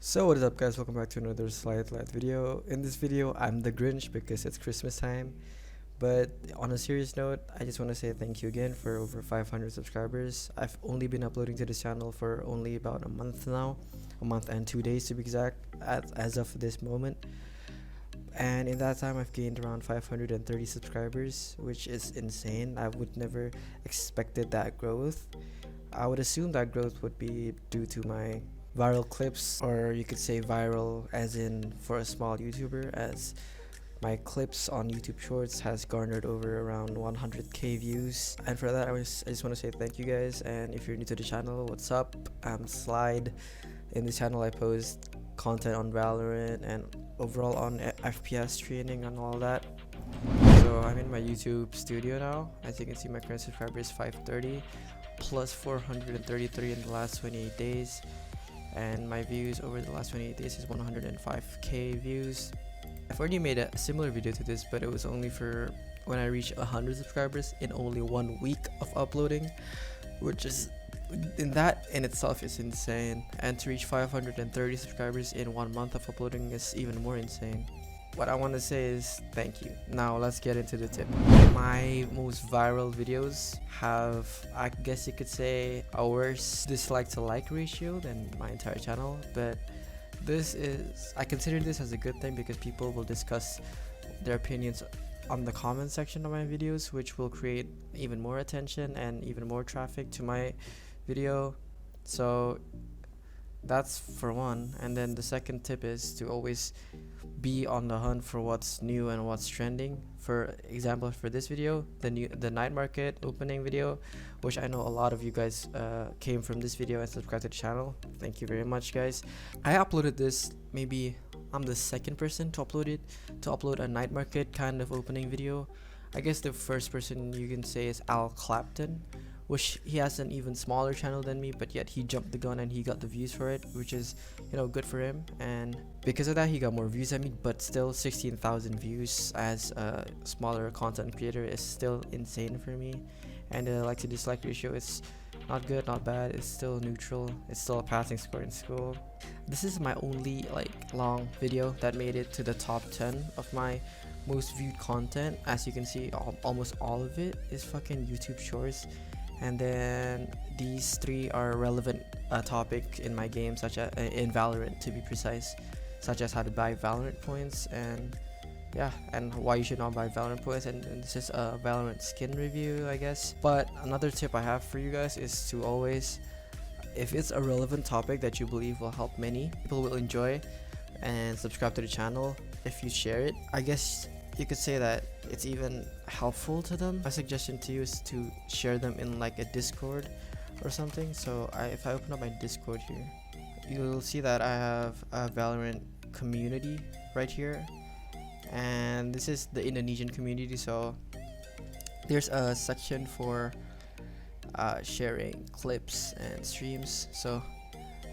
So what is up, guys? Welcome back to another Slight Light video. In this video I'm the Grinch because it's Christmas time, but on a serious note, I just want to say thank you again for over 500 subscribers. I've only been uploading to this channel for only about a month now, a month and 2 days to be exact, as of this moment, and in that time I've gained around 530 subscribers, which is insane. I would never expected that growth. I would assume that growth would be due to my viral clips, or you could say viral as in for a small YouTuber, as my clips on YouTube Shorts has garnered over around 100k views, and for that I just want to say thank you guys. And if you're new to the channel, what's up? I'm Slide. In this channel I post content on Valorant and overall on FPS training and all that. So I'm in my YouTube studio now. As you can see, my current subscriber is 530 plus 433 in the last 28 days, and my views over the last 28 days is 105k views. I've already made a similar video to this, but it was only for when I reached 100 subscribers in only 1 week of uploading, which is, in that in itself is insane. And to reach 530 subscribers in 1 month of uploading is even more insane. What I want to say is thank you. Now let's get into the tip. My most viral videos have, I guess you could say, a worse dislike to like ratio than my entire channel, but I consider this as a good thing because people will discuss their opinions on the comment section of my videos, which will create even more attention and even more traffic to my video. So that's for one. And then the second tip is to always be on the hunt for what's new and what's trending. For example, for this video, the night market opening video, which I know a lot of you guys came from this video and subscribed to the channel. Thank you very much, guys. I uploaded this, maybe I'm the second person to upload a night market kind of opening video. I guess the first person you can say is Al Clapton, which he has an even smaller channel than me, but yet he jumped the gun and he got the views for it, which is, you know, good for him. And because of that, he got more views than me, but still 16,000 views as a smaller content creator is still insane for me. And the like to dislike ratio is not good, not bad, it's still neutral, it's still a passing score in school. This is my only long video that made it to the top 10 of my most viewed content. As you can see, almost all of it is fucking YouTube Shorts. And then these three are relevant topic in my game, such as in Valorant to be precise, such as how to buy Valorant points, and yeah, and why you should not buy Valorant points. And this is a Valorant skin review, I guess. But another tip I have for you guys is to always, if it's a relevant topic that you believe will help many people will enjoy and subscribe to the channel, if you share it, I guess you could say that it's even helpful to them. My suggestion to you is to share them in like a Discord or something. So if I open up my Discord here, you'll see that I have a Valorant community right here, and this is the Indonesian community. So there's a section for sharing clips and streams, so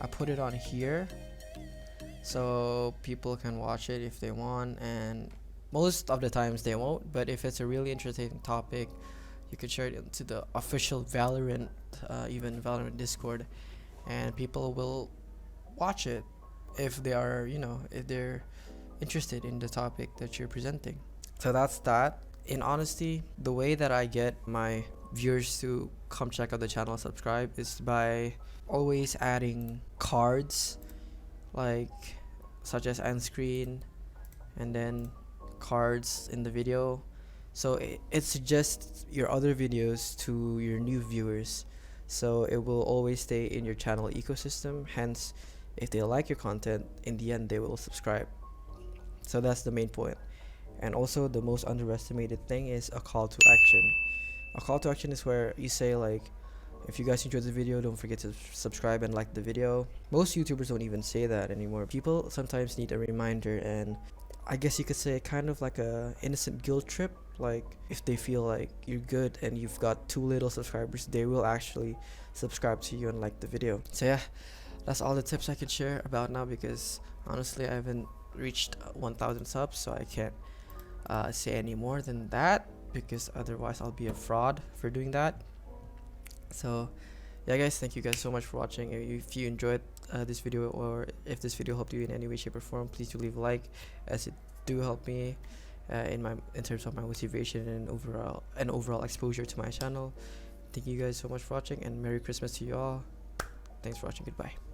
I put it on here so people can watch it if they want, and most of the times they won't, but if it's a really interesting topic, you could share it into the official Valorant, even Valorant Discord, and people will watch it if they are, you know, if they're interested in the topic that you're presenting. So that's that. In honesty, the way that I get my viewers to come check out the channel and subscribe is by always adding cards, such as end screen, and then cards in the video, so it suggests your other videos to your new viewers, so it will always stay in your channel ecosystem. Hence, if they like your content, in the end they will subscribe. So that's the main point. And also, the most underestimated thing is a call to action. A call to action is where you say, like, if you guys enjoyed the video, don't forget to subscribe and like the video. Most YouTubers don't even say that anymore. People sometimes need a reminder, and I guess you could say kind of like a innocent guilt trip. Like, if they feel like you're good and you've got too little subscribers, they will actually subscribe to you and like the video. So yeah, that's all the tips I can share about now, because honestly I haven't reached 1,000 subs, so I can't say any more than that, because otherwise I'll be a fraud for doing that. So yeah guys, thank you guys so much for watching. If you enjoyed, this video, or if this video helped you in any way, shape, or form, please do leave a like, as it do help me in terms of my motivation and overall exposure to my channel. Thank you guys so much for watching, and Merry Christmas to you all. Thanks for watching. Goodbye.